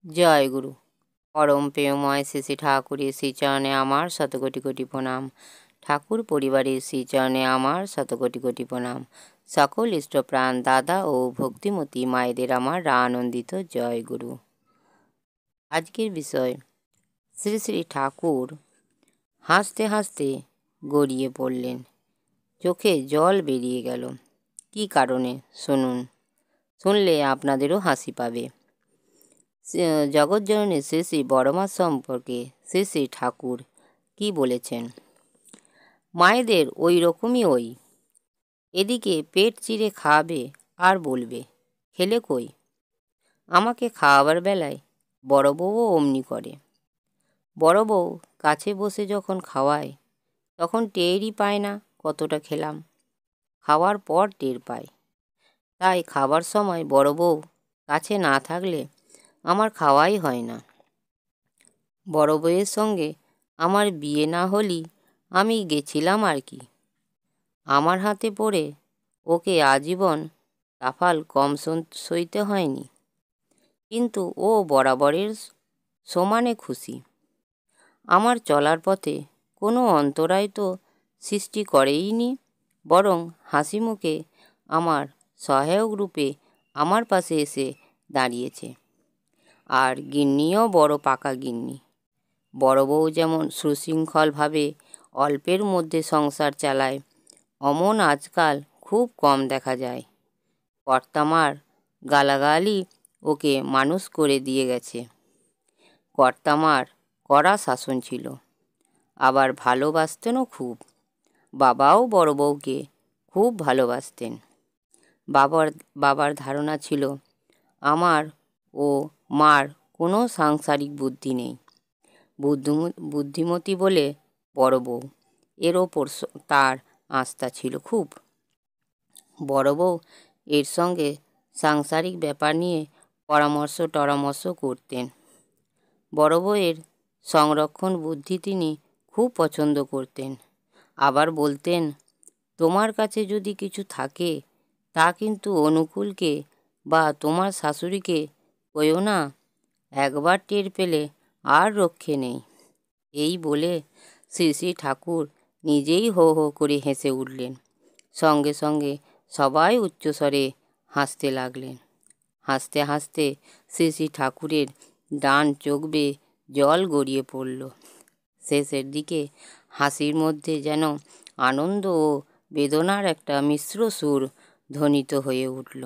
জয় গুরু। পরম প্রেমময় শ্রী ঠাকুরের শ্রীচরণে আমার শতকোটি কোটি প্রণাম। ঠাকুর পরিবারের শ্রীচরণে আমার শতকোটি কোটি প্রণাম। সকল ইষ্টপ্রাণ দাদা ও ভক্তিমতী মায়েদের আমার আনন্দিত জয় গুরু। আজকের বিষয়, শ্রী শ্রী ঠাকুর হাসতে হাসতে গড়িয়ে পড়লেন, চোখে জল বেরিয়ে গেল। কি কারণে শুনুন, শুনলে আপনাদেরও হাসি পাবে। জগৎজননী শ্রী শ্রী বড়মা সম্পর্কে শ্রী শ্রী ঠাকুর কি বলেছেন? মায়েদের ওই রকমই ওই, এদিকে পেট চিরে খাওয়াবে আর বলবে খেলে কই। আমাকে খাওয়াবার বেলায় বড় বউও অমনি করে। বড় বউ কাছে বসে যখন খাওয়ায় তখন টেরই পায় না কতটা খেলাম, খাওয়ার পর টের পায়। তাই খাবার সময় বড় বউ কাছে না থাকলে আমার খাওয়াই হয় না। বড় বউয়ের সঙ্গে আমার বিয়ে না হলেই আমি গেছিলাম আর কি। আমার হাতে পড়ে ওকে আজীবন তাফাল কম সইতে হয়নি, কিন্তু ও বরাবরের সমানে খুশি। আমার চলার পথে কোনো অন্তরায় তো সৃষ্টি করেইনি, বরং হাসি মুখে আমার সহায়ক রূপে আমার পাশে এসে দাঁড়িয়েছে। আর গিন্নিও বড় পাকা গিন্নি। বড় বউ যেমন সুশৃঙ্খলভাবে অল্পের মধ্যে সংসার চালায়, অমন আজকাল খুব কম দেখা যায়। কর্তামার গালাগালি ওকে মানুষ করে দিয়ে গেছে। কর্তামার কড়া শাসন ছিল, আবার ভালোবাসতেনও খুব। বাবাও বড় বউকে খুব ভালোবাসতেন। বাবার ধারণা ছিল আমার ও মার কোনো সাংসারিক বুদ্ধি নেই। বুদ্ধিমতী বলে বড় বউ, এর ওপর তার আস্থা ছিল খুব। বড় বউ এর সঙ্গে সাংসারিক ব্যাপার নিয়ে পরামর্শ করতেন। বড় বউয়ের সংরক্ষণ বুদ্ধি তিনি খুব পছন্দ করতেন। আবার বলতেন, তোমার কাছে যদি কিছু থাকে তা কিন্তু অনুকূলকে বা তোমার শাশুড়িকে কইও না, একবার টের পেলে আর রক্ষে নেই। এই বলে শ্রী শ্রী ঠাকুর নিজেই হো হো করে হেসে উঠলেন। সঙ্গে সঙ্গে সবাই উচ্চস্বরে হাসতে লাগলেন। হাসতে হাসতে শ্রী শ্রী ঠাকুরের ডান চোখ বেয়ে জল গড়িয়ে পড়ল। শেষের দিকে হাসির মধ্যে যেন আনন্দ ও বেদনার একটা মিশ্র সুর ধ্বনিত হয়ে উঠল।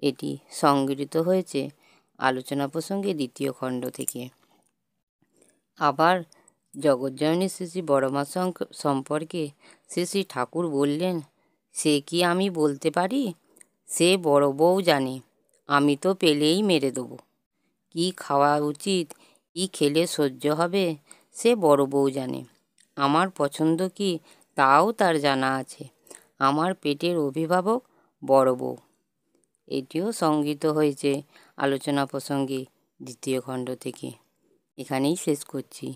এটি সংগৃহীত হয়েছে আলোচনা প্রসঙ্গে 2য় খণ্ড থেকে। আবার জগৎজননী শ্রী শ্রী বড়মা সম্পর্কে শ্রী শ্রী ঠাকুর বললেন, সে কি আমি বলতে পারি? সে বড় বউ জানে, আমি তো পেলেই মেরে দেবো। কি খাওয়া উচিত, কি খেলে সহ্য হবে, সে বড় বউ জানে। আমার পছন্দ কি তাও তার জানা আছে। আমার পেটের অভিভাবক বড় বউ। এটিও সংগৃহীত হয়েছে আলোচনা প্রসঙ্গে 2য় খণ্ড থেকে। এখানেই শেষ করছি।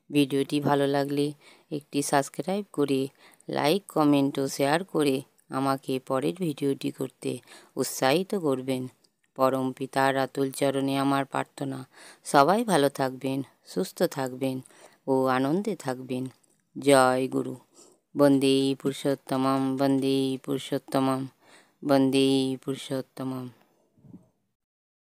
ভিডিওটি ভালো লাগলে একটি সাবস্ক্রাইব করে লাইক, কমেন্ট ও শেয়ার করে আমাকে পরের ভিডিওটি করতে উৎসাহিত করবেন। পরম পিতার আতুল চরণে আমার প্রার্থনা, সবাই ভালো থাকবেন, সুস্থ থাকবেন ও আনন্দে থাকবেন। জয় গুরু। বন্দে পুরুষোত্তমম, বন্দে পুরুষোত্তমম, বন্দে পুরুষোত্তমম।